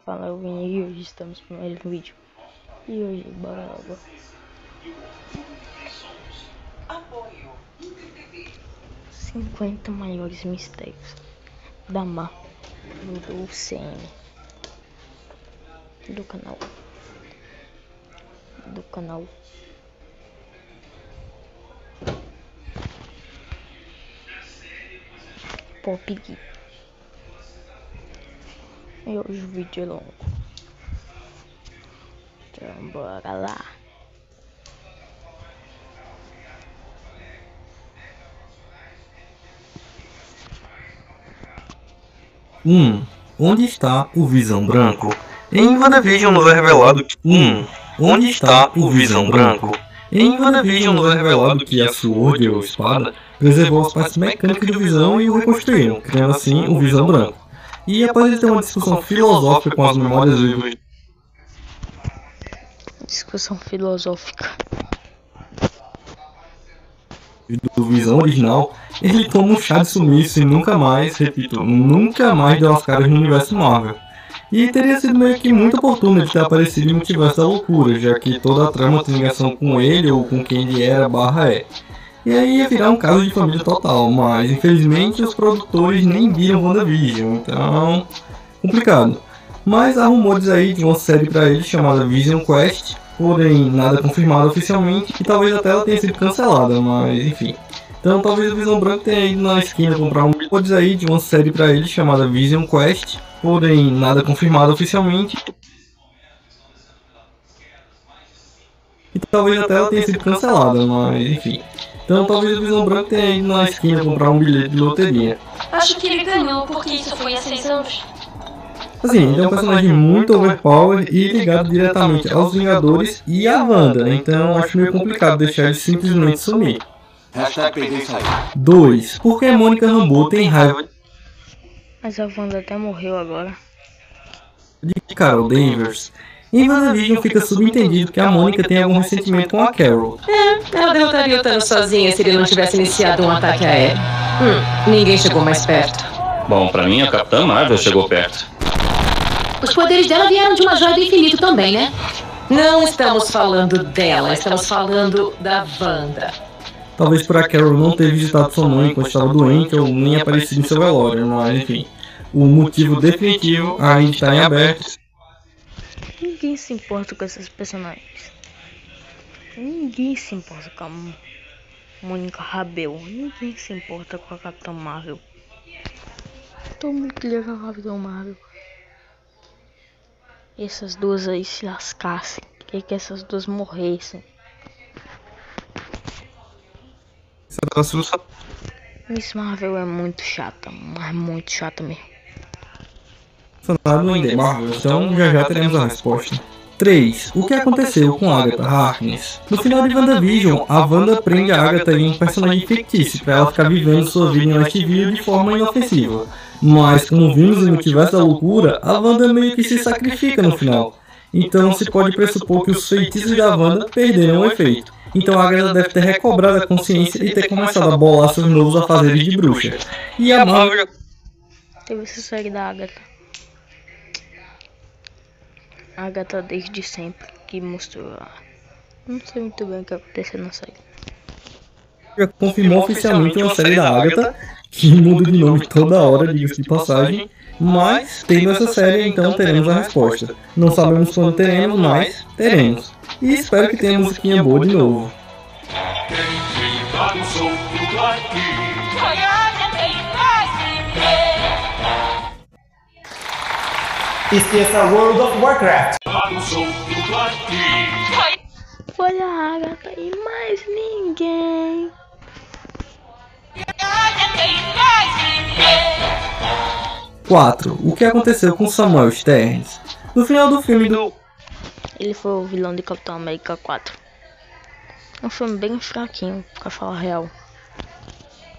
Fala, eu vim e hoje estamos no primeiro vídeo. E hoje, bora logo. 50 maiores mistérios da Marvel do UCM. Do canal Pop Geek. E hoje o vídeo é longo, então bora lá. Onde está o Visão Branco? Em WandaVision nos é revelado que... Onde está o Visão Branco? Em WandaVision nos é revelado que a Sword, ou espada, preservou as partes mecânicas do Visão e o reconstruíram, criando assim o Visão Branco. E após ele ter uma discussão filosófica com as memórias vivas do Visão original, ele toma um chá de sumiço e nunca mais, repito, nunca mais deu as caras no universo Marvel. E teria sido meio que muito oportuno ele ter aparecido em Multiverso da Loucura, já que toda a trama tem ligação com ele ou com quem ele era / é. E aí ia virar um caso de família total, mas infelizmente os produtores nem viram WandaVision, então... complicado. Mas há rumores aí de uma série pra ele chamada Vision Quest, porém nada confirmado oficialmente, e talvez até ela tenha sido cancelada, mas enfim. Então talvez o Visão Branco tenha ido na esquina comprar um rumores aí de uma série pra ele chamada Vision Quest, porém nada confirmado oficialmente, e talvez até ela tenha sido cancelada, mas enfim. Então talvez o Visão Branco tenha ido na esquina comprar um bilhete de loteria. Acho que ele ganhou porque isso foi há 6 anos. Assim, ele é um personagem muito overpower e ligado diretamente aos Vingadores e à Wanda, então acho meio complicado deixar ele simplesmente sumir. 2. Por que a Mônica Rambeau tem raiva Mas a Wanda até morreu agora. de Carol Danvers? Em WandaVision fica subentendido que a Mônica tem algum ressentimento com a Carol. Ela derrotaria o Thanos sozinha se ele não tivesse iniciado um ataque aéreo. Ninguém chegou mais perto. Bom, pra mim a Capitã Marvel chegou perto. Os poderes dela vieram de uma joia do infinito também, né? Não estamos falando dela, estamos falando da Wanda. Talvez por a Carol não ter visitado sua mãe quando estava doente ou nem aparecido em seu velório, mas enfim. O motivo definitivo ainda está em aberto. Ninguém se importa com esses personagens. Ninguém se importa com a Mônica Rambeau. Ninguém se importa com a Capitã Marvel. Todo mundo queria com a Capitã Marvel. E essas duas aí se lascassem. Queria que essas duas morressem. Miss Marvel é muito chata, mas muito chata mesmo. Então já teremos a resposta. 3. O que aconteceu com Agatha Harkness? No final de WandaVision, a Wanda prende a Agatha em um personagem fictício para ela ficar vivendo sua vida em Westview de forma inofensiva. Mas, como vimos em Multiverso da Loucura, a Wanda meio que se sacrifica no final. Então se pode pressupor que os feitiços da Wanda perderam o efeito. Então a Agatha deve ter recobrado a consciência e ter começado a bolar seus novos afazeres de bruxa. E a Marvel... Teve essa série da Agatha. A Agatha desde sempre, que mostrou... Não sei muito bem o que aconteceu na série. Já confirmou oficialmente uma série da Agatha, que muda de nome toda hora, diga-se de passagem. Mas, tendo essa série, então teremos a resposta. Não sabemos quando teremos, mas teremos. E espero que tenha musiquinha boa de novo. Esqueça World of Warcraft. Foi a Agatha e mais ninguém. 4. O que aconteceu com Samuel Sterns? No final do filme do... Ele foi o vilão de Capitão América 4. Um filme bem fraquinho, pra falar a real.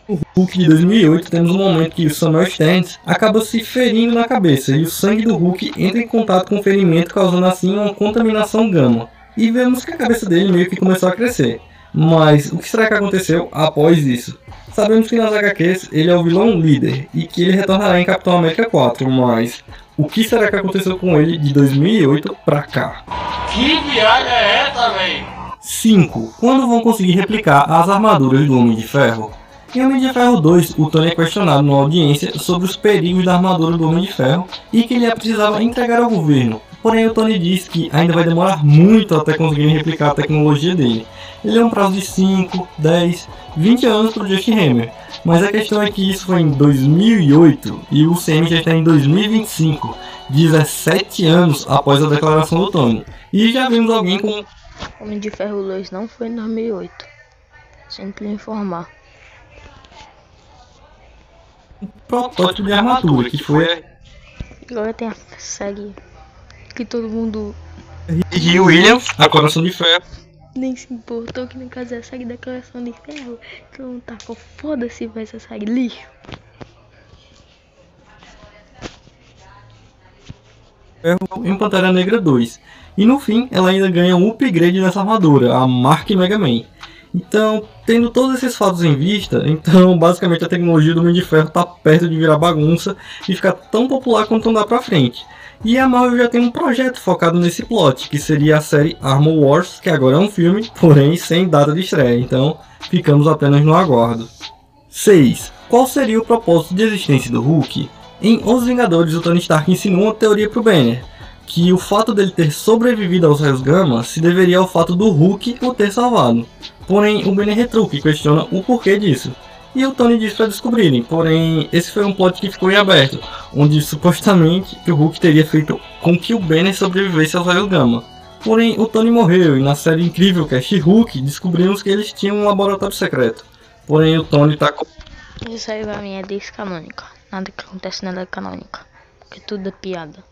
No Hulk de 2008 temos um momento que o Samuel Sterns acaba se ferindo na cabeça e o sangue do Hulk entra em contato com o ferimento, causando assim uma contaminação gama. E vemos que a cabeça dele meio que começou a crescer. Mas o que será que aconteceu após isso? Sabemos que nas HQs ele é o vilão líder e que ele retornará em Capitão América 4, mas o que será que aconteceu com ele de 2008 pra cá? Que viagem é essa, véi? 5. Quando vão conseguir replicar as armaduras do Homem de Ferro? Em Homem de Ferro 2, o Tony é questionado numa audiência sobre os perigos da armadura do Homem de Ferro e que ele precisava entregar ao governo. Porém, o Tony diz que ainda vai demorar muito até conseguirem replicar a tecnologia dele. Ele é um prazo de 5, 10, 20 anos para o Justin Hammer. Mas a questão é que isso foi em 2008 e o CM já está em 2025, 17 anos após a declaração do Tony. E já vimos alguém com... Homem de Ferro 2 não foi em 2008. Sinto lhe informar. protótipo de armadura, que foi Agora tem a série que todo mundo e Williams, a Coração de Ferro. nem se importou que no caso é a série da Coração de Ferro. Que não tacou foda-se vai essa série lixo. Ferro em Pantera Negra 2. E no fim, ela ainda ganha um upgrade nessa armadura, a Mark Mega Man. Então, tendo todos esses fatos em vista, então basicamente a tecnologia do Homem de Ferro está perto de virar bagunça e ficar tão popular quanto andar pra frente. E a Marvel já tem um projeto focado nesse plot, que seria a série Armor Wars, que agora é um filme, porém sem data de estreia, então ficamos apenas no aguardo. 6. Qual seria o propósito de existência do Hulk? Em Os Vingadores, o Tony Stark ensinou uma teoria para o Banner, que o fato dele ter sobrevivido aos raios gama se deveria ao fato do Hulk o ter salvado. Porém, o Banner retruca e questiona o porquê disso. E o Tony diz para descobrirem, porém esse foi um plot que ficou em aberto, onde supostamente que o Hulk teria feito com que o Banner sobrevivesse aos raios gama. Porém, o Tony morreu e na série incrível que é She-Hulk, descobrimos que eles tinham um laboratório secreto. Porém, o Tony tá com... Isso aí pra mim é descanônica. Nada que acontece nada é canônica. Porque tudo é piada.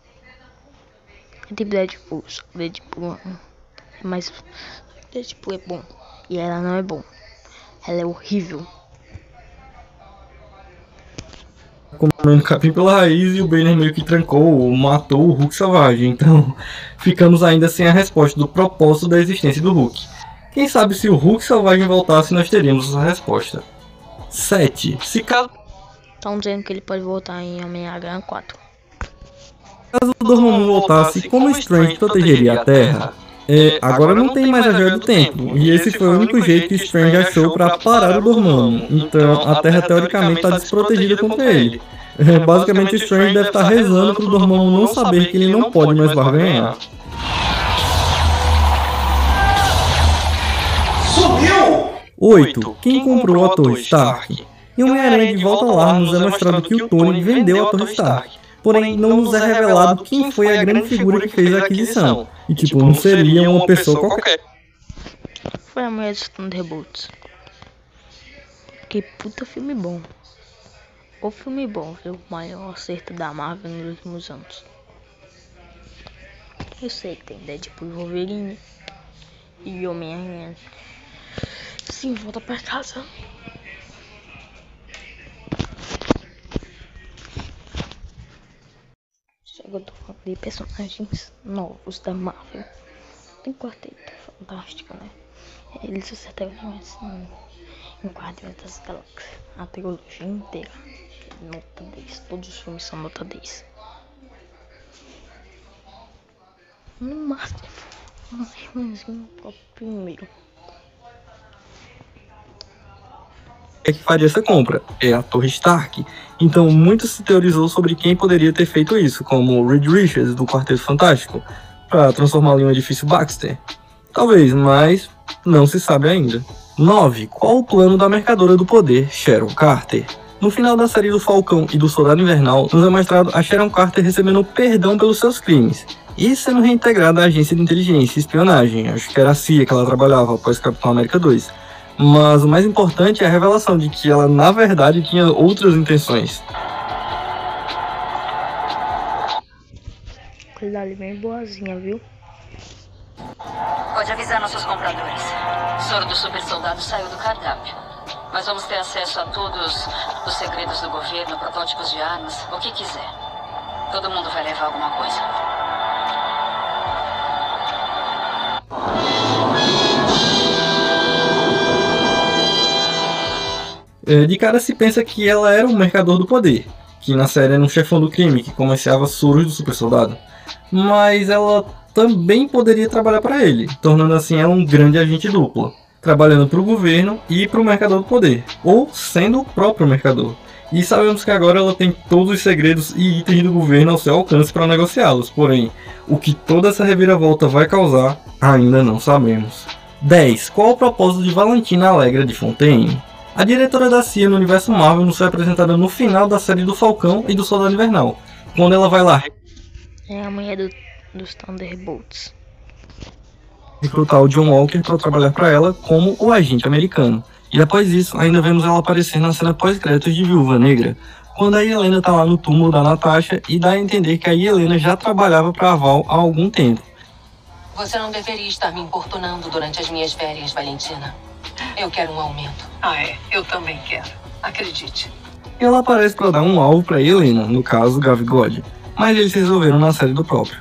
É tipo Deadpool, só que Deadpool é mais... Deadpool é bom. E ela não é bom. Ela é horrível. comendo capim pela raiz e o Banner meio que trancou ou matou o Hulk selvagem. Então, ficamos ainda sem a resposta do propósito da existência do Hulk. Quem sabe se o Hulk selvagem voltasse, nós teríamos essa resposta. 7. Se caso Estão dizendo que ele pode voltar em Homem-Aranha 4. o Dormammu voltasse, como o Strange protegeria a Terra? Agora não tem mais a Joia do Tempo, e esse foi o único jeito que o Strange achou para parar o Dormammu, então a Terra teoricamente está desprotegida contra ele. Basicamente o Strange deve estar rezando para o Dormammu não saber que ele não pode mais barganhar. Subiu! 8. Quem comprou a Torre Stark? Em Homem-Aranha de Volta Lá nos é mostrado que o Tony vendeu a Torre Stark. Porém, não nos é revelado quem foi a grande figura que fez a aquisição. E tipo, não seria uma pessoa qualquer. Foi a mulher dos Thunderbolts. Que puta filme bom. O filme bom, viu? O maior acerto da Marvel nos últimos anos. Eu sei que tem Deadpool e Wolverine. E Homem-Aranha. Sim, volta pra casa. Eu tô falando de personagens novos da Marvel. Tem Quarteto Fantástico, né? Eles acertaram assim, em Guardiões das Galáxias. A trilogia inteira. Nota 10. Todos os filmes são nota 10. No máximo, um filmezinho pro primeiro. Que faria essa compra? É a Torre Stark. Então muito se teorizou sobre quem poderia ter feito isso, como Reed Richards do Quarteto Fantástico, para transformá-lo em um edifício Baxter. Talvez, mas não se sabe ainda. 9. Qual o plano da Mercadora do Poder, Sharon Carter? No final da série do Falcão e do Soldado Invernal, nos é mostrado a Sharon Carter recebendo perdão pelos seus crimes e sendo reintegrada à agência de inteligência e espionagem, acho que era a CIA que ela trabalhava após Capitão América 2. Mas o mais importante é a revelação de que ela, na verdade, tinha outras intenções. Coisa ali bem boazinha, viu? Pode avisar nossos compradores. O soro do super soldado saiu do cardápio. Mas vamos ter acesso a todos os segredos do governo, protótipos de armas, o que quiser. Todo mundo vai levar alguma coisa. De cara se pensa que ela era um mercador do poder, que na série era um chefão do crime que comerciava soros do super soldado. Mas ela também poderia trabalhar para ele, tornando assim ela um grande agente duplo, trabalhando para o governo e para o mercador do poder, ou sendo o próprio mercador. E sabemos que agora ela tem todos os segredos e itens do governo ao seu alcance para negociá-los, porém, o que toda essa reviravolta vai causar, ainda não sabemos. 10. Qual o propósito de Valentina Allegra de Fontaine? A diretora da CIA no universo Marvel nos foi apresentada no final da série do Falcão e do Soldado Invernal, quando ela vai lá É a mulher dos Thunderbolts. recrutar o John Walker para trabalhar para ela como o agente americano. E após isso, ainda vemos ela aparecer na cena pós-créditos de Viúva Negra, quando a Helena tá lá no túmulo da Natasha e dá a entender que a Helena já trabalhava para a Val há algum tempo. Você não deveria estar me importunando durante as minhas férias, Valentina. Eu quero um aumento. Eu também quero. Acredite. E ela aparece para dar um alvo para Helena, no caso Gavigode, mas eles resolveram na série do próprio.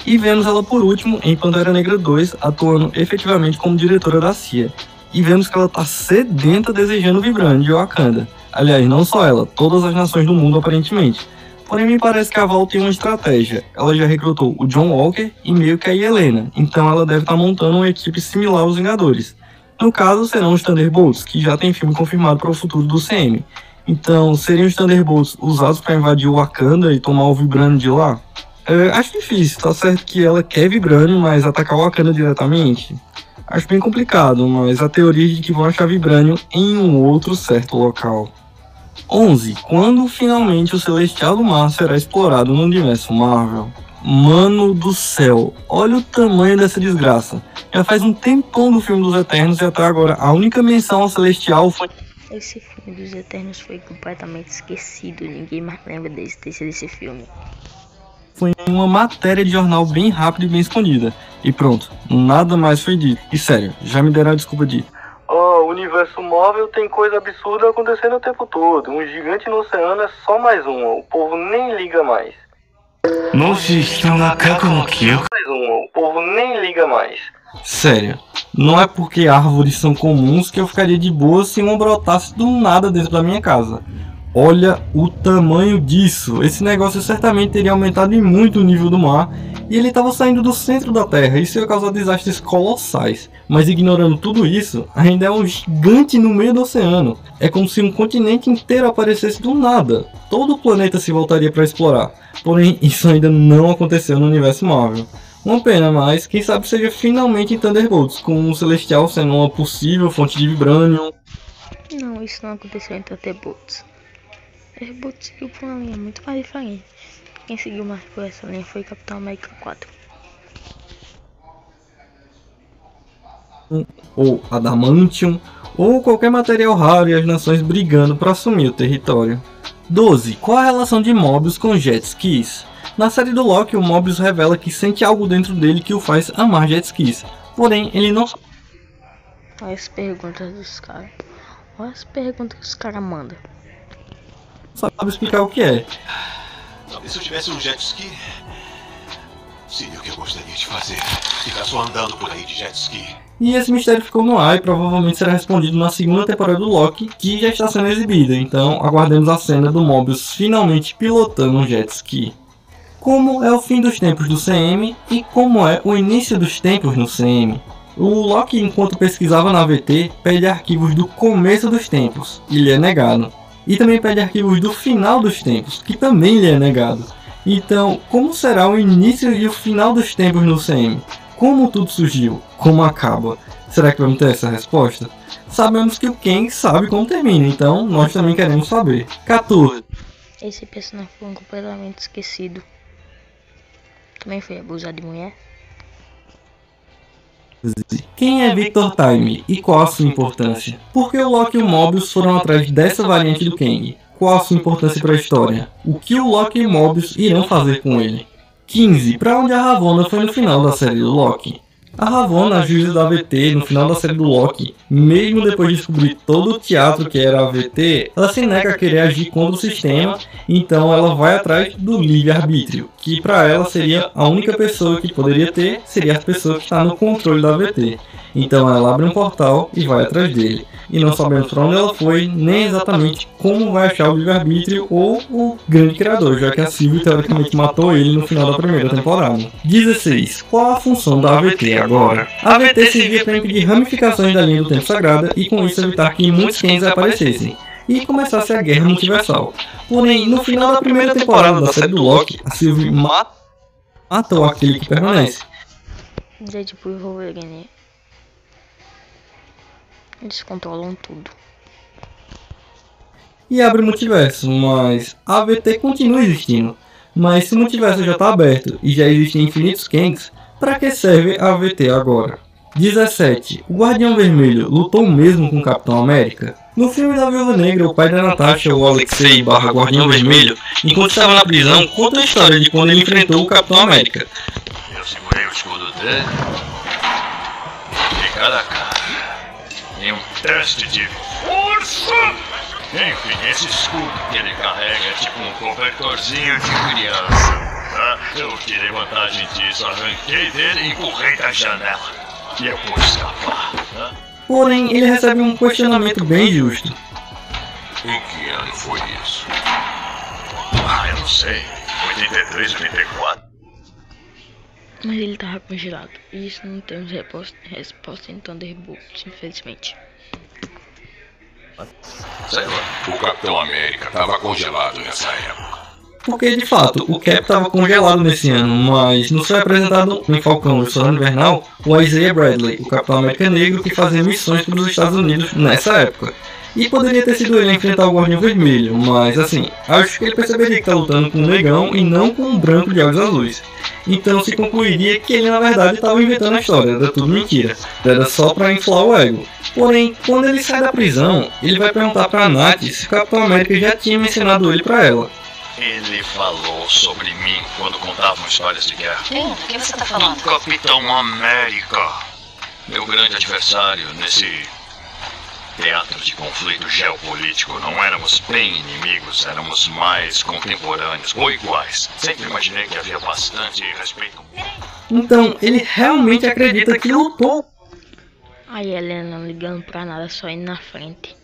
E vemos ela por último em Pantera Negra 2, atuando efetivamente como diretora da CIA. E vemos que ela tá sedenta desejando o Vibranium de Wakanda. Aliás, não só ela, todas as nações do mundo aparentemente. Porém, me parece que a Val tem uma estratégia. Ela já recrutou o John Walker e meio que a Helena, então ela deve estar montando uma equipe similar aos Vingadores. No caso, serão os Thunderbolts, que já tem filme confirmado para o futuro do CM. Então, seriam os Thunderbolts usados para invadir o Wakanda e tomar o Vibranium de lá? Acho difícil, tá certo que ela quer Vibranium, mas atacar o Wakanda diretamente? Acho bem complicado, mas a teoria de que vão achar Vibranium em um outro certo local. 11. Quando finalmente o Celestial do Mar será explorado no universo Marvel? Mano do céu, olha o tamanho dessa desgraça. Já faz um tempão do filme dos Eternos e até agora a única menção ao Celestial foi... Esse filme dos Eternos foi completamente esquecido. Ninguém mais lembra desse filme. Foi uma matéria de jornal bem rápida e bem escondida. E pronto, nada mais foi dito. E sério, já me deram a desculpa de... o universo Marvel tem coisa absurda acontecendo o tempo todo. Um gigante no oceano é só mais uma. O povo nem liga mais. O povo nem liga mais. Sério, não é porque árvores são comuns que eu ficaria de boa se uma brotasse do nada dentro da minha casa. Olha o tamanho disso. Esse negócio certamente teria aumentado em muito o nível do mar e ele estava saindo do centro da Terra. Isso ia causar desastres colossais. Mas ignorando tudo isso, ainda é um gigante no meio do oceano. É como se um continente inteiro aparecesse do nada. Todo o planeta se voltaria para explorar. Porém, isso ainda não aconteceu no universo Marvel. Uma pena, mas quem sabe seja finalmente em Thunderbolts, com o Celestial sendo uma possível fonte de Vibranium. Não, isso não aconteceu em Thunderbolts. Thunderbolts seguiu por uma linha muito mais diferente. Quem seguiu mais por essa linha foi Capitão América 4. Ou Adamantium, ou qualquer material raro e as nações brigando para assumir o território. 12. Qual a relação de Mobius com jet skis? Na série do Loki, o Mobius revela que sente algo dentro dele que o faz amar jet skis. Porém, ele não... Olha as perguntas dos caras. Olha as perguntas que os caras mandam. sabe explicar o que é. Se eu tivesse um jet ski, seria o que eu gostaria de fazer. Ficar só andando por aí de jet ski. E esse mistério ficou no ar e provavelmente será respondido na segunda temporada do Loki, que já está sendo exibida, então aguardemos a cena do Mobius finalmente pilotando um jet ski. Como é o fim dos tempos do CM e como é o início dos tempos no CM. O Loki, enquanto pesquisava na AVT, pede arquivos do começo dos tempos, e lhe é negado. E também pede arquivos do final dos tempos, que também lhe é negado. Então, como será o início e o final dos tempos no CM? Como tudo surgiu? Como acaba? Será que vamos ter essa resposta? Sabemos que o Kang sabe como termina, então nós também queremos saber. 14. Esse personagem foi completamente esquecido. Também foi abusado de mulher. Quem é Victor Time e qual a sua importância? Por que o Loki e o Mobius foram atrás dessa variante do Kang? Qual a sua importância para a história? O que o Loki e o Mobius irão fazer com ele? 15. Para onde a Ravonna foi no final da série do Loki? A Ravonna, a juíza da AVT, no final da série do Loki, mesmo depois de descobrir todo o teatro que era a AVT, ela se nega a querer agir contra o sistema, então ela vai atrás do livre-arbítrio, que para ela seria a única pessoa que poderia ter, seria a pessoa que está no controle da AVT. Então ela abre um portal e vai atrás dele. E não sabemos para onde ela foi, nem exatamente como vai achar o livre-arbítrio ou o grande criador, já que a Sylvie teoricamente matou ele no final da primeira temporada. 16. Qual a função da AVT agora? A AVT servia para impedir ramificações da linha do tempo sagrada e com isso evitar que muitos Kens aparecessem e começasse a guerra multiversal. Porém, no final da primeira temporada da série do Loki, a Sylvie matou aquele que permanece. Deadpool e Wolverine, eles controlam tudo. E abre o multiverso, mas a AVT continua existindo. Mas se o multiverso já está aberto e já existem infinitos Kangs, para que serve a AVT agora? 17. O Guardião Vermelho lutou mesmo com o Capitão América? No filme da Viúva Negra, o pai da Natasha, o Alexei Guardião Vermelho, enquanto estava na prisão, conta a história de quando ele enfrentou o Capitão América. Eu segurei o escudo dele e cara a cara em um teste de força. Enfim, esse escudo que ele carrega é tipo um cobertorzinho de criança. Tá? Eu tirei vantagem disso, arranquei dele e empurrei da janela. E eu pude escapar. Tá? Porém, ele recebe um questionamento bem justo. Em que ano foi isso? Eu não sei. 83, 84. Mas ele tava congelado. E isso não temos resposta em Thunderbolts, infelizmente. Sei lá. O Capitão América tava congelado nessa época. Porque, de fato, o Cap estava congelado nesse ano, mas nos foi apresentado em Falcão e o Soldado Invernal o Isaiah Bradley, o Capitão América Negro que fazia missões para os Estados Unidos nessa época. E poderia ter sido ele a enfrentar o Guardião Vermelho, mas assim, acho que ele perceberia que está lutando com um negão e não com um branco de olhos azuis. Então se concluiria que ele na verdade estava inventando a história, era tudo mentira, era só para inflar o ego. Porém, quando ele sai da prisão, ele vai perguntar para Nath se o Capitão América já tinha mencionado ele para ela. Ele falou sobre mim quando contavam histórias de guerra. Quem? O que você tá falando? O Capitão América. Meu grande adversário nesse teatro de conflito geopolítico. Não éramos bem inimigos, éramos mais contemporâneos ou iguais. Sempre imaginei que havia bastante respeito. Então, ele realmente acredita que lutou. A Helena não ligando pra nada, só indo na frente.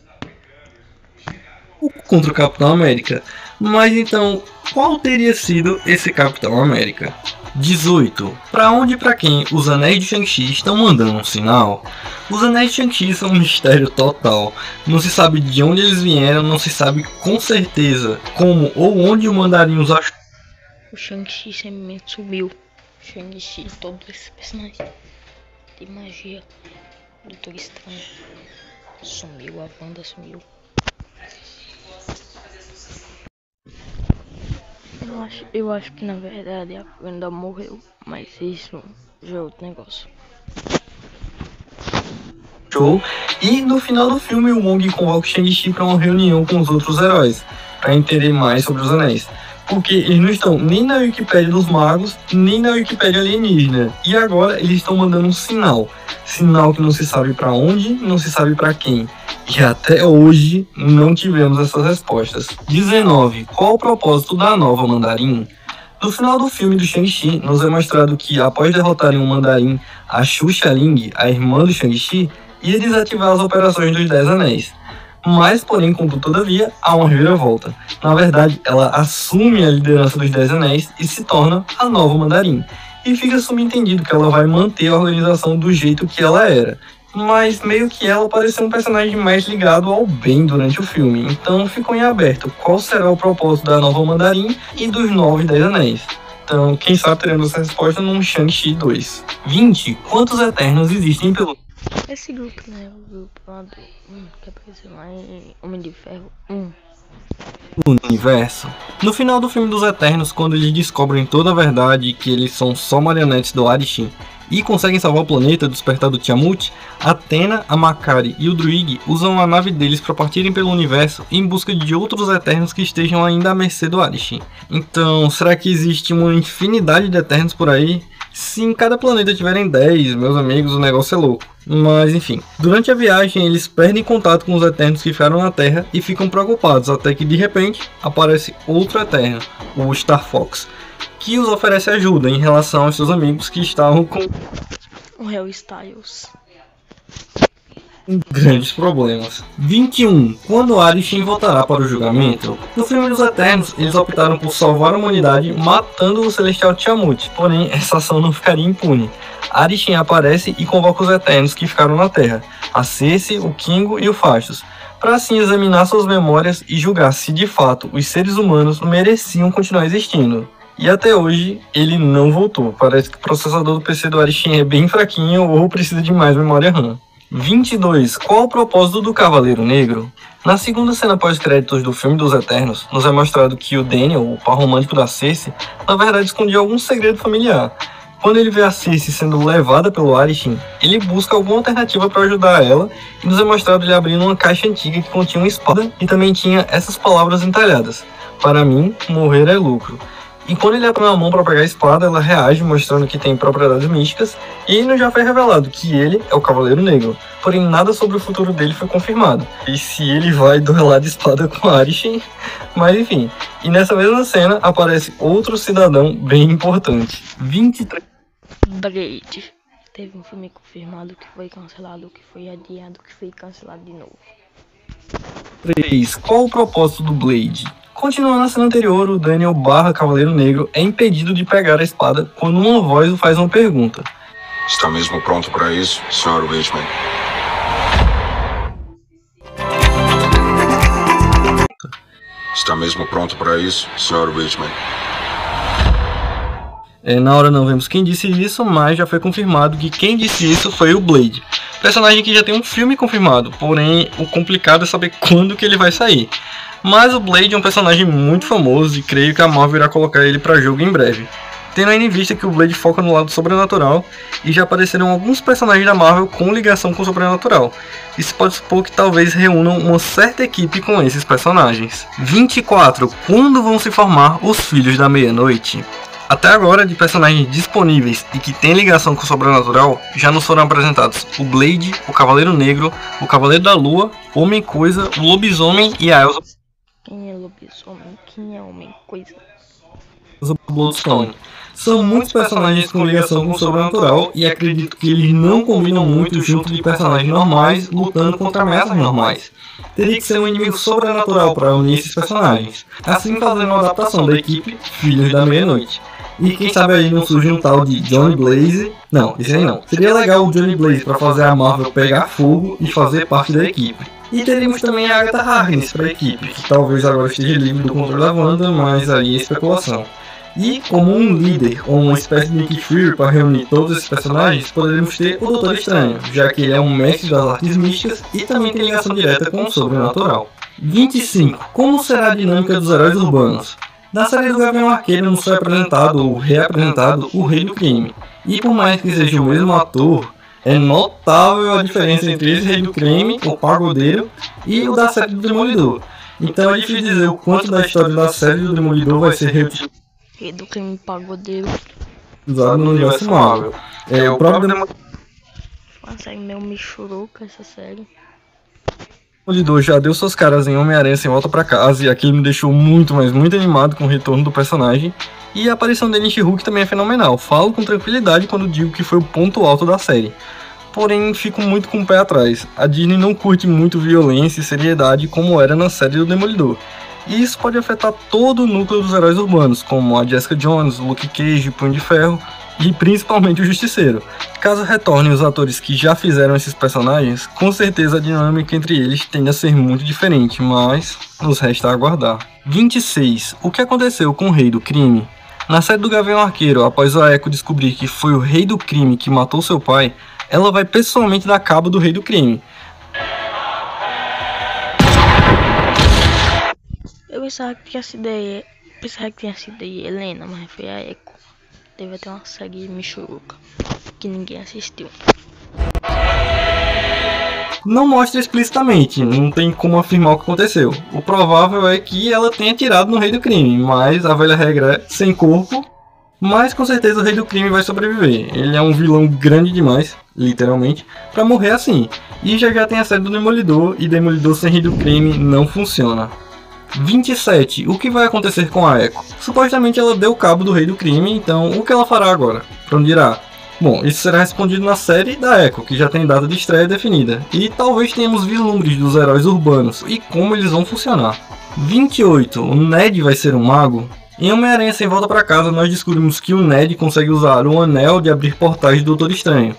Contra o Capitão América. Mas então, qual teria sido esse Capitão América? 18. Para onde e para quem os anéis de Shang-Chi estão mandando um sinal? Os anéis de Shang-Chi são um mistério total. Não se sabe de onde eles vieram, não se sabe com certeza como ou onde o Mandarim os achou. O Shang-Chi simplesmente sumiu. Shang-Chi, todos esses personagens de magia. Doutor Estranho sumiu, a Wanda sumiu. Eu acho que na verdade a Wanda morreu, mas isso já é outro negócio. Show. E no final do filme o Wong convoca o Shang-Chi para uma reunião com os outros heróis, para entender mais sobre os anéis. Porque eles não estão nem na Wikipédia dos magos, nem na Wikipédia alienígena. E agora eles estão mandando um sinal. Sinal que não se sabe para onde, não se sabe para quem. E até hoje não tivemos essas respostas. 19. Qual o propósito da nova Mandarim? No final do filme do Shang-Chi, nos é mostrado que após derrotarem um Mandarim, a Xu Xialing, a irmã do Shang-Chi, ia desativar as operações dos 10 Anéis. Mas, porém, contudo, todavia, há uma reviravolta. Na verdade, ela assume a liderança dos 10 Anéis e se torna a nova Mandarim. E fica subentendido que ela vai manter a organização do jeito que ela era. Mas meio que ela pareceu um personagem mais ligado ao bem durante o filme. Então ficou em aberto qual será o propósito da nova Mandarim e dos novos 10 Anéis. Então, quem sabe teremos essa resposta num Shang-Chi 2. 20. Quantos Eternos existem pelo... Esse grupo, né? O grupo lá do... que apareceu lá em Homem de Ferro 1. Universo. No final do filme dos Eternos, quando eles descobrem toda a verdade e que eles são só marionetes do Arishin e conseguem salvar o planeta do despertar do Tiamut, Athena, a Makkari e o Druig usam a nave deles para partirem pelo universo em busca de outros Eternos que estejam ainda à mercê do Arishin. Então, será que existe uma infinidade de Eternos por aí? Se em cada planeta tiverem 10, meus amigos, o negócio é louco. Mas enfim, durante a viagem eles perdem contato com os Eternos que ficaram na Terra e ficam preocupados, até que de repente aparece outro Eterno, o Star Fox, que os oferece ajuda em relação aos seus amigos que estavam com o Hell Styles. Grandes problemas. 21. Quando Arishem voltará para o julgamento? No filme dos Eternos, eles optaram por salvar a humanidade matando o Celestial Tiamut, porém essa ação não ficaria impune. Arishem aparece e convoca os Eternos que ficaram na Terra, a Cersei, o Kingo e o Phastos, para assim examinar suas memórias e julgar se de fato os seres humanos mereciam continuar existindo. E até hoje ele não voltou. Parece que o processador do PC do Arishem é bem fraquinho ou precisa de mais memória RAM. 22. Qual o propósito do Cavaleiro Negro? Na segunda cena pós-créditos do filme dos Eternos, nos é mostrado que o Daniel, o par romântico da Cersei, na verdade escondia algum segredo familiar. Quando ele vê a Cersei sendo levada pelo Arishem, ele busca alguma alternativa para ajudar ela e nos é mostrado ele abrindo uma caixa antiga que continha uma espada e também tinha essas palavras entalhadas: "Para mim, morrer é lucro". E quando ele abre a mão para pegar a espada, ela reage, mostrando que tem propriedades místicas, e nos já foi revelado que ele é o Cavaleiro Negro. Porém, nada sobre o futuro dele foi confirmado. E se ele vai duelar de espada com Arishem, mas enfim. E nessa mesma cena aparece outro cidadão bem importante. 23. Blade. Teve um filme confirmado que foi cancelado, que foi adiado, que foi cancelado de novo. 3. Qual o propósito do Blade? Continuando na cena anterior, o Daniel / Cavaleiro Negro é impedido de pegar a espada quando uma voz o faz uma pergunta. Está mesmo pronto para isso, Sr. Richman? Está mesmo pronto para isso, Sr. Richman? Na hora não vemos quem disse isso, mas já foi confirmado que quem disse isso foi o Blade. Personagem que já tem um filme confirmado, porém o complicado é saber quando que ele vai sair. Mas o Blade é um personagem muito famoso e creio que a Marvel irá colocar ele para jogo em breve. Tendo ainda em vista que o Blade foca no lado sobrenatural e já apareceram alguns personagens da Marvel com ligação com o sobrenatural. Isso pode supor que talvez reúnam uma certa equipe com esses personagens. 24. Quando vão se formar os Filhos da Meia-Noite? Até agora, de personagens disponíveis e que têm ligação com o sobrenatural, já nos foram apresentados o Blade, o Cavaleiro Negro, o Cavaleiro da Lua, Homem-Coisa, o Lobisomem e a Elsa. Quem é lobisomem? Quem é homem-coisa? Bloodstone. São muitos personagens com ligação com o sobrenatural e acredito que eles não combinam muito junto de personagens normais lutando contra ameaças normais. Teria que ser um inimigo sobrenatural para unir esses personagens, assim fazendo uma adaptação da equipe Filhos da Meia-Noite. E quem sabe aí não surge um tal de Johnny Blaze. Não, esse aí não. Seria legal o Johnny Blaze para fazer a Marvel pegar fogo e fazer parte da equipe. E teríamos também a Agatha Harkness para a equipe, que talvez agora esteja livre do controle da Wanda, mas aí é especulação. E como um líder ou uma espécie de Nick Fury para reunir todos esses personagens, poderíamos ter o Doutor Estranho, já que ele é um mestre das artes místicas e também tem ligação direta com o sobrenatural. 25. Como será a dinâmica dos heróis urbanos? Na série do Gavião Arqueiro nos foi apresentado ou reapresentado o Rei do Crime. E por mais que seja o mesmo ator, é notável a diferença entre esse Rei do Crime, o Pagodeiro, e o da série do Demolidor. Então é difícil dizer o quanto da história da série do Demolidor vai ser reutilizado. Rei do Crime Pagodeiro. Usado no universo Marvel. O próprio Demolidor. Uma série meio michuruca essa série. O Demolidor já deu suas caras em Homem-Aranha Sem Volta Pra Casa e aquilo me deixou muito, mas muito animado com o retorno do personagem. E a aparição dele em She-Hulk também é fenomenal. Falo com tranquilidade quando digo que foi o ponto alto da série. Porém, fico muito com o pé atrás. A Disney não curte muito violência e seriedade como era na série do Demolidor. E isso pode afetar todo o núcleo dos heróis urbanos, como a Jessica Jones, o Luke Cage, o Punho de Ferro e principalmente o Justiceiro. Caso retornem os atores que já fizeram esses personagens, com certeza a dinâmica entre eles tende a ser muito diferente, mas nos resta aguardar. 26. O que aconteceu com o Rei do Crime? Na série do Gavião Arqueiro, após a Echo descobrir que foi o Rei do Crime que matou seu pai, ela vai pessoalmente dar cabo do Rei do Crime. Eu pensava que tinha sido Helena, mas foi a Echo. Teve até uma série de michuruca que ninguém assistiu. Não mostra explicitamente, não tem como afirmar o que aconteceu. O provável é que ela tenha atirado no Rei do Crime, mas a velha regra é sem corpo. Mas com certeza o Rei do Crime vai sobreviver. Ele é um vilão grande demais, literalmente, pra morrer assim. E já tem a série do Demolidor, e Demolidor sem Rei do Crime não funciona. 27. O que vai acontecer com a Echo? Supostamente ela deu cabo do Rei do Crime, então o que ela fará agora? Pra onde irá? Bom, isso será respondido na série da Echo, que já tem data de estreia definida, e talvez tenhamos vislumbres dos heróis urbanos e como eles vão funcionar. 28. O Ned vai ser um mago? Em Homem-Aranha Sem Volta para Casa, nós descobrimos que o Ned consegue usar o anel de abrir portais do Doutor Estranho.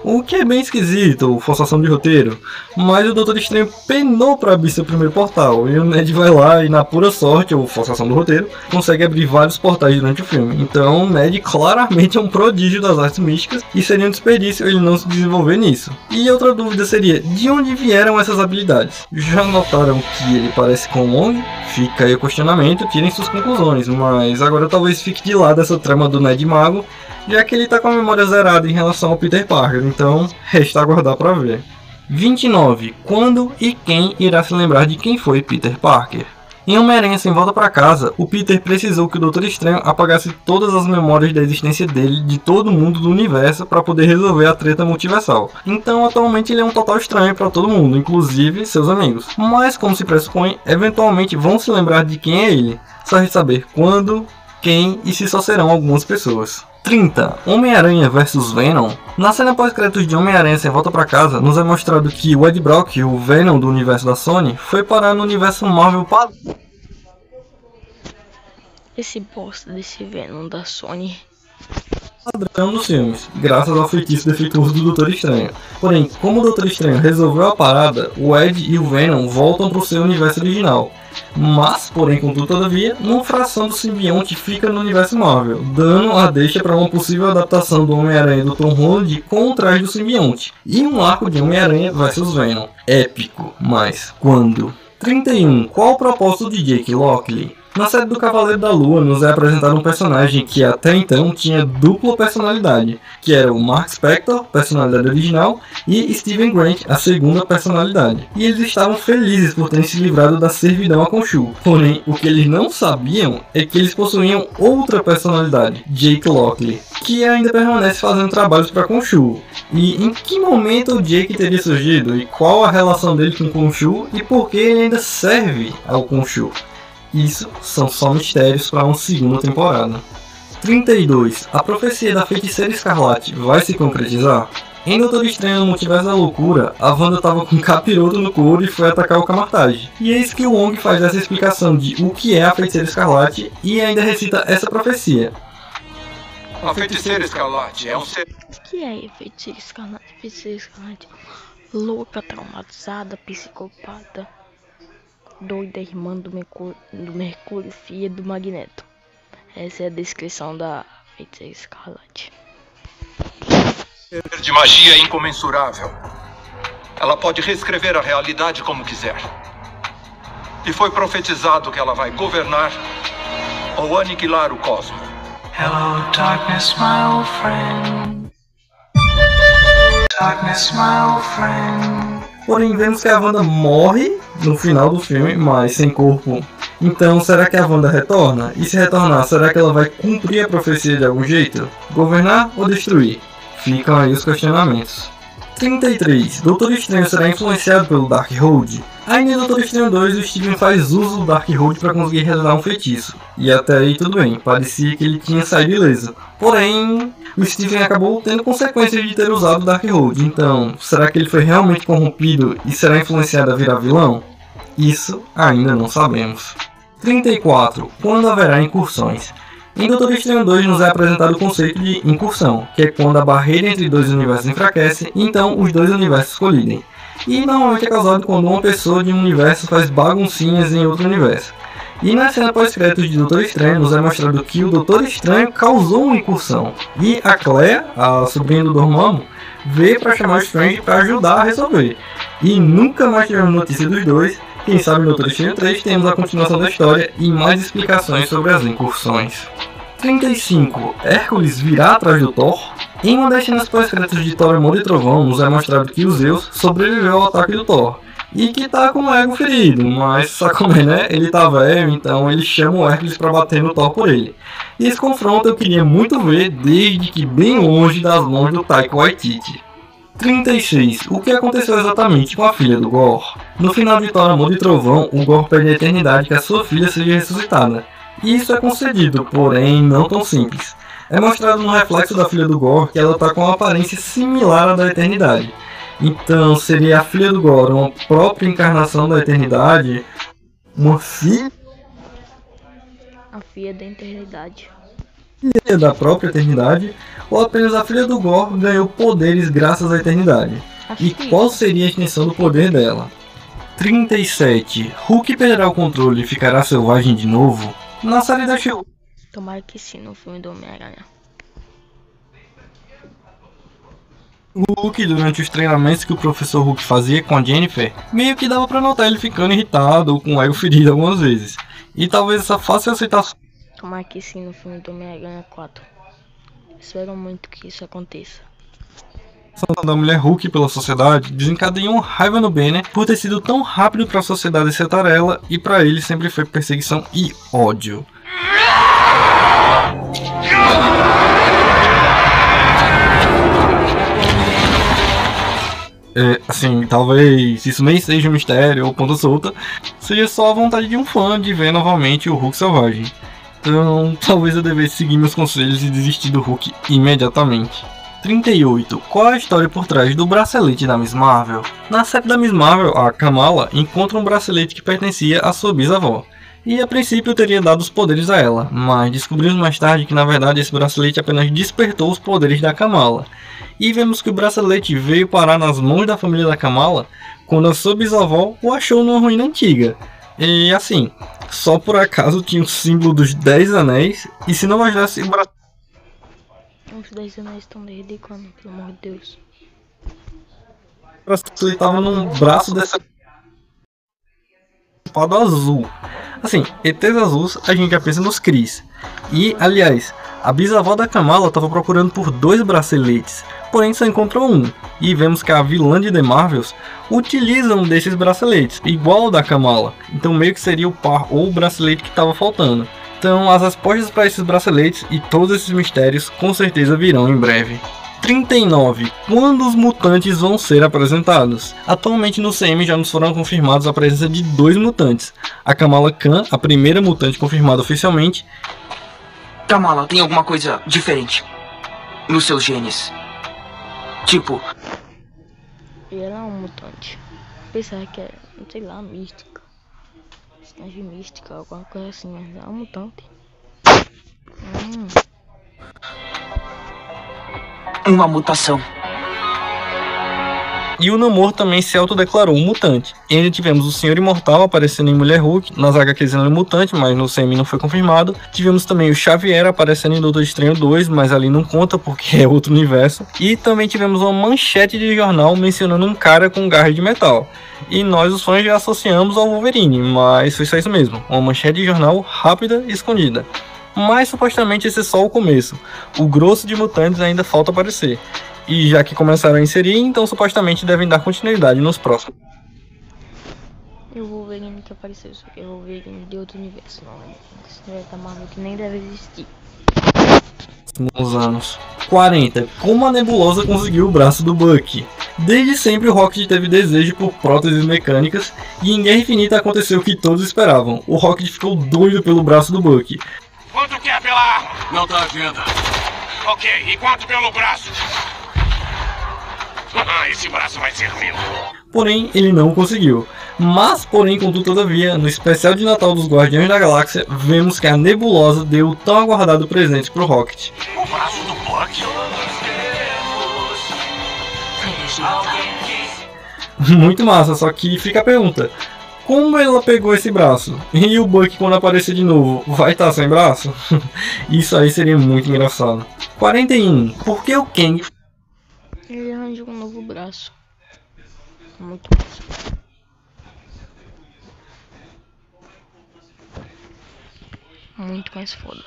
O que é bem esquisito, ou forçação de roteiro, mas o Doutor Estranho penou para abrir seu primeiro portal, e o Ned vai lá e na pura sorte, ou forçação do roteiro, consegue abrir vários portais durante o filme. Então o Ned claramente é um prodígio das artes místicas, e seria um desperdício ele não se desenvolver nisso. E outra dúvida seria, de onde vieram essas habilidades? Já notaram que ele parece com o Wong? Fica aí o questionamento, tirem suas conclusões, mas agora talvez fique de lado essa trama do Ned Mago, já que ele tá com a memória zerada em relação ao Peter Parker, então resta aguardar para ver. 29. Quando e quem irá se lembrar de quem foi Peter Parker? Em Homem-Aranha Sem Volta para Casa, o Peter precisou que o Doutor Estranho apagasse todas as memórias da existência dele de todo mundo do universo para poder resolver a treta multiversal. Então atualmente ele é um total estranho para todo mundo, inclusive seus amigos. Mas como se pressupõe, eventualmente vão se lembrar de quem é ele, só de saber quando, quem e se só serão algumas pessoas. 30. Homem-Aranha vs Venom. Na cena pós-créditos de Homem-Aranha Sem Volta para Casa, nos é mostrado que o Ed Brock, o Venom do universo da Sony, foi parar no universo Marvel Esse bosta desse Venom da Sony padrão dos filmes, graças ao feitiço defeituoso do Doutor Estranho. Porém, como o Doutor Estranho resolveu a parada, o Ed e o Venom voltam para o seu universo original. Mas, porém, contudo, todavia, uma fração do simbionte fica no universo Marvel, dando a deixa para uma possível adaptação do Homem-Aranha do Tom Holland com o traje do simbionte, e um arco de Homem-Aranha vs Venom. Épico, mas quando? 31. Qual o propósito de Jake Lockley? Na série do Cavaleiro da Lua, nos é apresentado um personagem que até então tinha dupla personalidade, que era o Mark Spector, personalidade original, e Steven Grant, a segunda personalidade. E eles estavam felizes por terem se livrado da servidão a Khonshu. Porém, o que eles não sabiam é que eles possuíam outra personalidade, Jake Lockley, que ainda permanece fazendo trabalhos para Khonshu. E em que momento o Jake teria surgido, e qual a relação dele com Khonshu, e por que ele ainda serve ao Khonshu? Isso são só mistérios para uma segunda temporada. 32. A profecia da Feiticeira Escarlate vai se concretizar? Em Doutor Estranho no Multiverso da Loucura, a Wanda estava com um capiroto no couro e foi atacar o Camartage. E eis que o Wong faz essa explicação de o que é a Feiticeira Escarlate e ainda recita essa profecia. A Feiticeira Escarlate é um ser... O que é Feiticeira Escarlate? Feiticeira Escarlate louca, traumatizada, psicopata, doida, irmã do Mercúrio, filha do Magneto. Essa é a descrição da Feiticeira Escarlate. De magia incomensurável. Ela pode reescrever a realidade como quiser. E foi profetizado que ela vai governar ou aniquilar o cosmos. Hello, darkness, my old friend. Darkness, my old friend. Porém, vemos que a Wanda morre no final do filme, mas sem corpo. Então, será que a Wanda retorna? E se retornar, será que ela vai cumprir a profecia de algum jeito? Governar ou destruir? Ficam aí os questionamentos. 33. Doutor Estranho será influenciado pelo Darkhold? Ainda em Doutor Estranho 2, o Steven faz uso do Darkhold para conseguir realizar um feitiço. E até aí tudo bem, parecia que ele tinha saído ileso. Porém, o Steven acabou tendo consequências de ter usado o Darkhold. Então, será que ele foi realmente corrompido e será influenciado a virar vilão? Isso ainda não sabemos. 34. Quando haverá incursões? Em Doutor Estranho 2 nos é apresentado o conceito de incursão, que é quando a barreira entre dois universos enfraquece, então os dois universos colidem. E normalmente é causado quando uma pessoa de um universo faz baguncinhas em outro universo. E na cena pós-créditos de Doutor Estranho nos é mostrado que o Doutor Estranho causou uma incursão. E a Claire, a sobrinha do Dormammu, veio para chamar o Strange para ajudar a resolver. E nunca mais tivemos notícia dos dois. Quem sabe no Doutor Estranho 3 temos a continuação da história e mais explicações sobre as incursões. 35. Hércules virá atrás do Thor? Em uma das cenas pós-créditos de Thor Amor e Trovão nos é mostrado que o Zeus sobreviveu ao ataque do Thor. E que tá com o ego ferido, mas sabe como é, né? Ele tá velho, então ele chama o Hércules para bater no Thor por ele. E esse confronto eu queria muito ver desde que bem longe das mãos do Taika Waititi. 36. O que aconteceu exatamente com a filha do Gorr? No final de Thor Amor e Trovão, o Gorr pede a eternidade que a sua filha seja ressuscitada. E isso é concedido, porém não tão simples. É mostrado no reflexo da filha do Gorr que ela está com uma aparência similar à da Eternidade. Então seria a filha do Gorr uma própria encarnação da Eternidade? Uma filha? A filha da Eternidade. Filha da própria Eternidade? Ou apenas a filha do Gorr ganhou poderes graças à Eternidade? E qual seria a extensão do poder dela? 37. Hulk perderá o controle e ficará selvagem de novo? Na série da She-Hulk. Tomara que sim, no filme do Homem-Aranha. Hulk, durante os treinamentos que o professor Hulk fazia com a Jennifer, meio que dava pra notar ele ficando irritado ou com o ego ferido algumas vezes. E talvez essa fácil aceitação... Tomara que sim, no filme do Homem-Aranha 4. Espero muito que isso aconteça. Da mulher Hulk pela sociedade desencadeou raiva no Banner por ter sido tão rápido para a sociedade aceitar ela, e para ele sempre foi perseguição e ódio. Assim, talvez isso nem seja um mistério ou ponta solta, seja só a vontade de um fã de ver novamente o Hulk selvagem. Então, talvez eu devesse seguir meus conselhos e desistir do Hulk imediatamente. 38. Qual é a história por trás do bracelete da Miss Marvel? Na série da Miss Marvel, a Kamala encontra um bracelete que pertencia à sua bisavó, e a princípio teria dado os poderes a ela, mas descobrimos mais tarde que na verdade esse bracelete apenas despertou os poderes da Kamala. E vemos que o bracelete veio parar nas mãos da família da Kamala quando a sua bisavó o achou numa ruína antiga. E assim, só por acaso tinha o símbolo dos 10 anéis, e se não ajudasse o bracelete... Os 10 anéis estão desde quando, pelo amor de Deus? O bracelete estava no braço dessa... espada azul. Assim, ETs azuis a gente já pensa nos Kree. E, aliás, a bisavó da Kamala estava procurando por 2 braceletes, porém só encontrou um. E vemos que a vilã de The Marvels utiliza um desses braceletes, igual ao da Kamala. Então meio que seria o par ou o bracelete que estava faltando. Então as respostas para esses braceletes e todos esses mistérios com certeza virão em breve. 39. Quando os mutantes vão ser apresentados? Atualmente no CM já nos foram confirmados a presença de 2 mutantes. A Kamala Khan, a primeira mutante confirmada oficialmente. Kamala tem alguma coisa diferente nos seus genes. Tipo... E ela é um mutante. Pensava que era, sei lá, mística. De mística, alguma coisa assim, mas é um mutante. Uma mutação. E o Namor também se autodeclarou um mutante. E ainda tivemos o Senhor Imortal aparecendo em Mulher Hulk, nas HQs ele é um mutante, mas no CM não foi confirmado. Tivemos também o Xavier aparecendo em Doutor Estranho 2, mas ali não conta porque é outro universo. E também tivemos uma manchete de jornal mencionando um cara com garra de metal. E nós os fãs já associamos ao Wolverine, mas foi só isso mesmo, uma manchete de jornal rápida e escondida. Mas supostamente esse é só o começo, o grosso de mutantes ainda falta aparecer. E já que começaram a inserir, então supostamente devem dar continuidade nos próximos. E o Wolverine que apareceu, só que é o Wolverine de outro universo, não é? Esse universo da Marvel que nem deve existir. Nos anos 40, como a Nebulosa conseguiu o braço do Bucky? Desde sempre o Rocket teve desejo por próteses mecânicas, e em Guerra Infinita aconteceu o que todos esperavam. O Rocket ficou doido pelo braço do Bucky. Quanto quer pela arma? Não tá à venda. Ok, e quanto pelo braço? Esse braço vai ser meu. Porém, ele não conseguiu. Mas, porém, contudo, todavia, no especial de Natal dos Guardiões da Galáxia, vemos que a Nebulosa deu o tão aguardado presente pro Rocket. O braço do Bucky? Muito massa, só que fica a pergunta. Como ela pegou esse braço? E o Bucky, quando aparecer de novo, vai estar sem braço? Isso aí seria muito engraçado. 41. Por que o Kang... Ele arranjou um novo braço. Muito massa. Muito mais foda.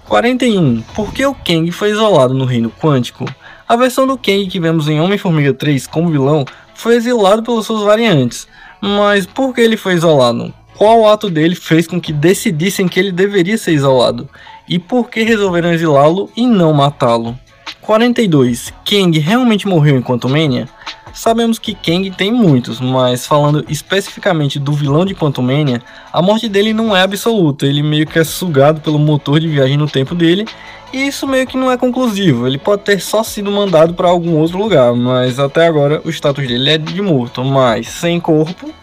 41. Por que o Kang foi isolado no Reino Quântico? A versão do Kang que vemos em Homem-Formiga 3 como vilão foi exilado pelos seus variantes. Mas por que ele foi isolado? Qual ato dele fez com que decidissem que ele deveria ser isolado? E por que resolveram exilá-lo e não matá-lo? 42. Kang realmente morreu em Quantumania? Sabemos que Kang tem muitos, mas falando especificamente do vilão de Quantumania, a morte dele não é absoluta, ele meio que é sugado pelo motor de viagem no tempo dele, e isso meio que não é conclusivo, ele pode ter só sido mandado para algum outro lugar, mas até agora o status dele é de morto, mas sem corpo.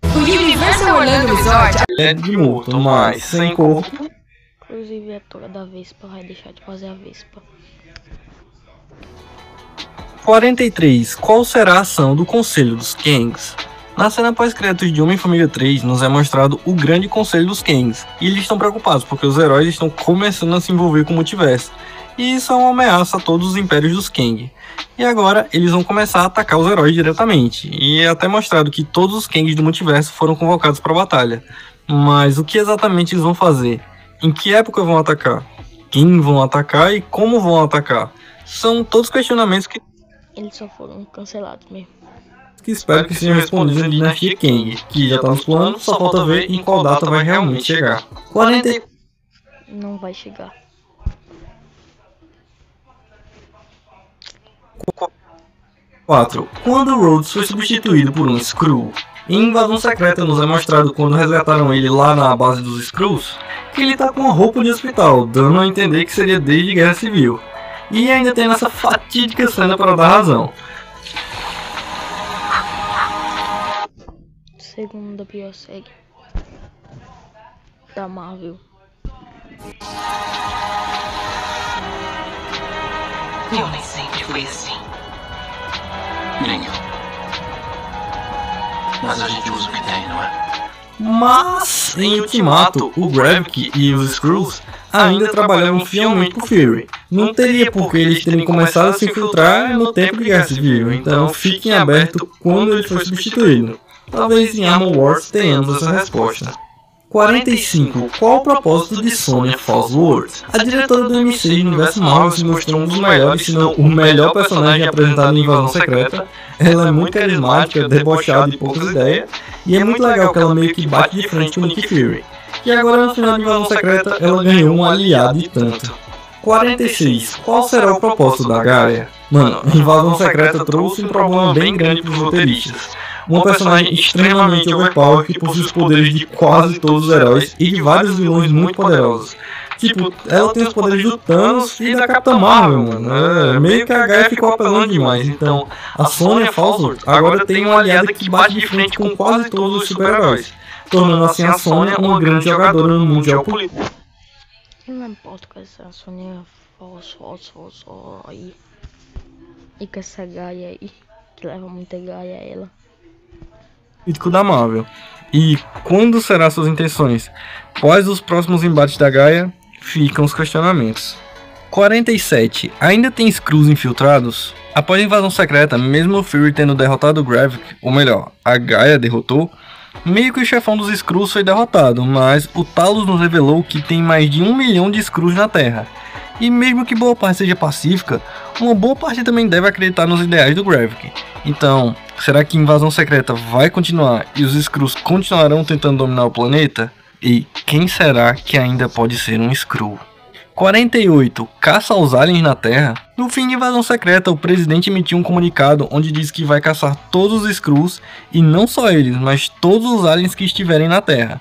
O Universal Orlando Resort É de morto, mas sem corpo. Inclusive a toga da Vespa vai deixar de fazer a Vespa. 43. Qual será a ação do Conselho dos Kangs? Na cena pós-créditos de Homem-Formiga 3, nos é mostrado o grande Conselho dos Kangs, e eles estão preocupados porque os heróis estão começando a se envolver com o multiverso, e isso é uma ameaça a todos os impérios dos Kang. E agora eles vão começar a atacar os heróis diretamente, e é até mostrado que todos os Kangs do multiverso foram convocados para a batalha. Mas o que exatamente eles vão fazer? Em que época vão atacar? Quem vão atacar e como vão atacar? São todos questionamentos que eles só foram cancelados mesmo. Espero que sejam respondidos na dinastia Kang, que já está nos planos, só falta ver em qual data vai realmente chegar. 40. Não vai chegar. 4. Quando Rhodes foi substituído por um Skrull? Em Invasão Secreta nos é mostrado quando resgataram ele lá na base dos Skrulls, que ele tá com uma roupa de hospital, dando a entender que seria desde Guerra Civil. E ainda tem essa fatídica cena para dar razão. Segunda pior série da Marvel. Eu nem sempre fui assim. Nem eu. Mas a gente usa o que tem, não é? Mas, em Ultimato, o Gravik e os Skrulls ainda trabalhavam fielmente por Fury. Não teria por que eles terem começado a se infiltrar no tempo de Guerra Civil, então fiquem aberto quando ele foi substituído. Talvez em Armor Wars tenhamos essa resposta. 45. Qual o propósito de Sonya Falsworth? A diretora do MC do Universo Marvel se mostrou um dos melhores, se não o melhor personagem apresentado em Invasão Secreta. Ela é muito carismática, debochada e poucas ideias, e é muito legal que ela meio que bate de frente com o Nick Fury. E agora no final de Invasão Secreta ela ganhou um aliado e tanto. 46. Qual será o propósito da Gaia? Mano, Invasão Secreta trouxe um problema bem grande para os roteiristas. Uma personagem extremamente overpower que possui os poderes de quase todos os heróis e de vários vilões muito poderosos. Tipo, ela tem os poderes do Thanos e da Capitã Marvel, mano. Meio que a Gaia ficou apelando demais. Então, a Sonya Falsworth agora tem uma aliada que bate de frente com quase todos os super-heróis, tornando assim a Sonya uma grande jogadora no mundo geopolítico. Eu não importo com essa Sonya Falsworth aí. E com essa Gaia aí, que leva muita Gaia a ela. Da Marvel. E quando serão suas intenções? Quais os próximos embates da Gaia? Ficam os questionamentos. 47. Ainda tem Skrulls infiltrados? Após a invasão secreta, mesmo o Fury tendo derrotado o Gravik, ou melhor, a Gaia derrotou, meio que o chefão dos Skrulls foi derrotado, mas o Talos nos revelou que tem mais de 1 milhão de Skrulls na Terra. E mesmo que boa parte seja pacífica, uma boa parte também deve acreditar nos ideais do Gravik. Então, será que a invasão secreta vai continuar e os Skrulls continuarão tentando dominar o planeta? E quem será que ainda pode ser um Skrull? 48. Caça aos aliens na Terra? No fim de Invasão Secreta, o presidente emitiu um comunicado onde diz que vai caçar todos os Skrulls, e não só eles, mas todos os aliens que estiverem na Terra.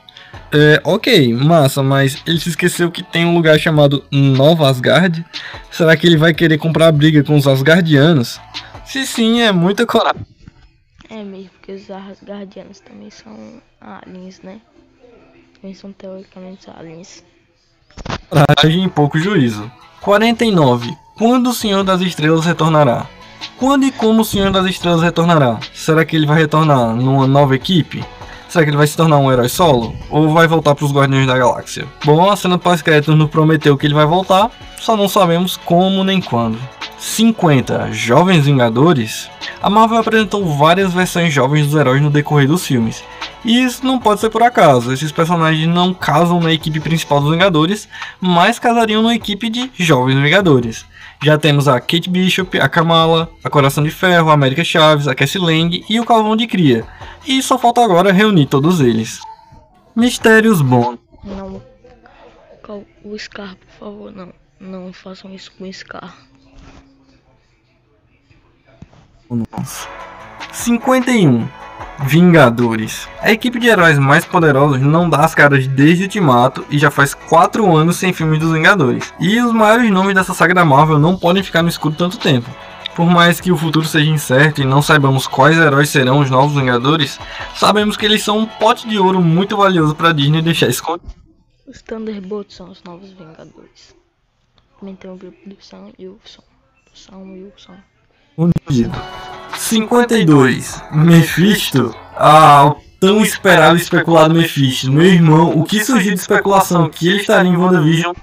Ok, massa, mas ele se esqueceu que tem um lugar chamado Nova Asgard? Será que ele vai querer comprar briga com os Asgardianos? Se sim, é muita coragem. É mesmo, porque os Asgardianos também são aliens, né? Também são teoricamente aliens. Coragem e pouco juízo. 49. Quando o Senhor das Estrelas retornará? Quando e como o Senhor das Estrelas retornará? Será que ele vai retornar numa nova equipe? Será que ele vai se tornar um herói solo? Ou vai voltar para os Guardiões da Galáxia? Bom, a cena pós-créditos nos prometeu que ele vai voltar, só não sabemos como nem quando. 50. Jovens Vingadores? A Marvel apresentou várias versões jovens dos heróis no decorrer dos filmes. E isso não pode ser por acaso, esses personagens não casam na equipe principal dos Vingadores, mas casariam na equipe de Jovens Vingadores. Já temos a Kate Bishop, a Kamala, a Coração de Ferro, a América Chaves, a Cassie Lang e o Calvão de Cria. E só falta agora reunir todos eles. Mistérios Bond. Não, o Scar, por favor, não façam isso com o Scar. 51. Vingadores. A equipe de heróis mais poderosos não dá as caras desde Ultimato e já faz 4 anos sem filmes dos Vingadores. E os maiores nomes dessa saga da Marvel não podem ficar no escuro tanto tempo. Por mais que o futuro seja incerto e não saibamos quais heróis serão os novos Vingadores, sabemos que eles são um pote de ouro muito valioso para Disney deixar escondido. Os Thunderbolts são os novos Vingadores. Também tem o grupo do Sam Wilson. 52. Mephisto. O tão esperado e especulado Mephisto. Meu irmão, o que surgiu de especulação que ele estaria em WandaVision?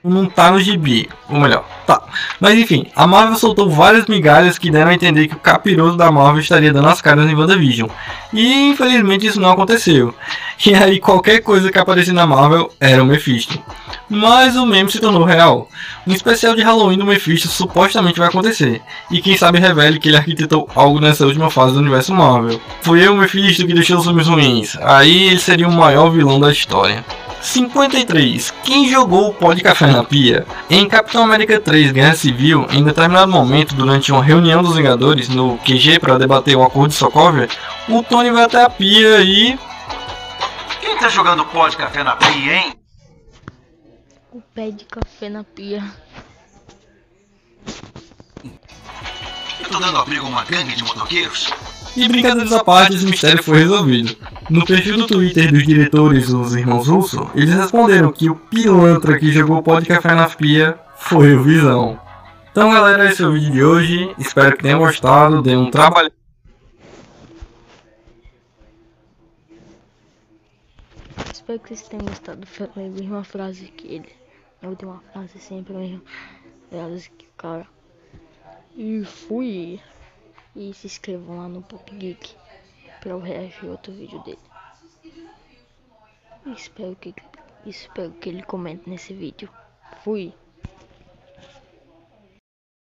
Não tá no gibi, ou melhor, tá. Mas enfim, a Marvel soltou várias migalhas que deram a entender que o capiroto da Marvel estaria dando as caras em WandaVision. E infelizmente isso não aconteceu. E aí qualquer coisa que aparecia na Marvel era o Mephisto. Mas o meme se tornou real. Um especial de Halloween do Mephisto supostamente vai acontecer. E quem sabe revele que ele arquitetou algo nessa última fase do universo Marvel. Foi eu, Mephisto, que deixou os filmes ruins. Aí ele seria o maior vilão da história. 53. Quem jogou o pó de café na pia? Em Capitão América 3 Guerra Civil, em determinado momento, durante uma reunião dos Vingadores no QG para debater o acordo de Sokovia, o Tony vai até a pia e... Quem tá jogando pó de café na pia, hein? O pé de café na pia. Eu tô dando abrigo a uma gangue de motoqueiros. E brincadeiras à parte, esse mistério foi resolvido. No perfil do Twitter dos diretores, os irmãos Russo, eles responderam que o pilantra que jogou o pó de café na pia foi o Visão. Então galera, esse é o vídeo de hoje, espero que tenham gostado, dê um trabalho. Espero que vocês tenham gostado, falei a mesma frase que ele. Eu tenho uma frase sempre mesmo, que cara. E fui. E se inscrevam lá no Pop Geek para eu reagir a outro vídeo dele. Espero que ele comente nesse vídeo. Fui.